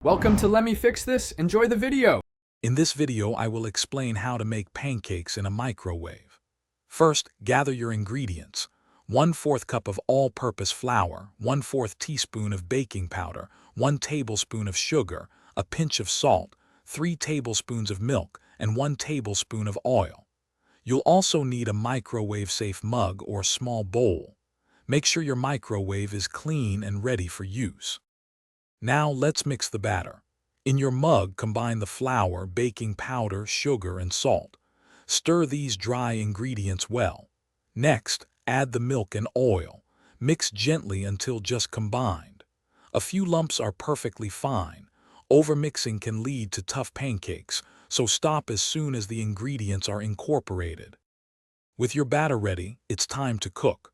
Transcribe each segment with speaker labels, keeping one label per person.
Speaker 1: Welcome to Let Me Fix This. Enjoy the video.
Speaker 2: In this video, I will explain how to make pancakes in a microwave. First, gather your ingredients. 1/4 cup of all-purpose flour, 1/4 teaspoon of baking powder, 1 tablespoon of sugar, a pinch of salt, 3 tablespoons of milk, and 1 tablespoon of oil. You'll also need a microwave-safe mug or small bowl. Make sure your microwave is clean and ready for use. Now let's mix the batter. In your mug, combine the flour, baking powder, sugar, and salt. Stir these dry ingredients well. Next, add the milk and oil. Mix gently until just combined. A few lumps are perfectly fine. Overmixing can lead to tough pancakes, so stop as soon as the ingredients are incorporated. With your batter ready, it's time to cook.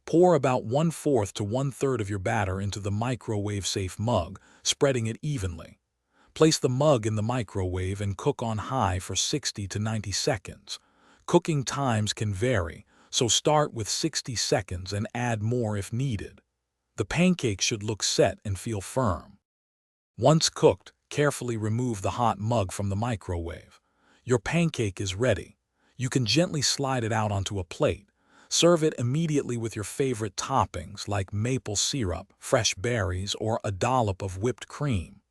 Speaker 2: Pour about 1/4 to 1/3 of your batter into the microwave-safe mug, spreading it evenly. Place the mug in the microwave and cook on high for 60 to 90 seconds. Cooking times can vary, so start with 60 seconds and add more if needed. The pancake should look set and feel firm. Once cooked, carefully remove the hot mug from the microwave. Your pancake is ready. You can gently slide it out onto a plate. Serve it immediately with your favorite toppings like maple syrup, fresh berries, or a dollop of whipped cream.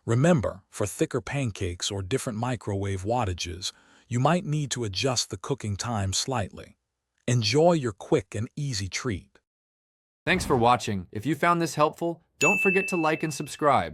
Speaker 2: Remember, for thicker pancakes or different microwave wattages, you might need to adjust the cooking time slightly. Enjoy your quick and easy treat.
Speaker 1: Thanks for watching. If you found this helpful, don't forget to like and subscribe.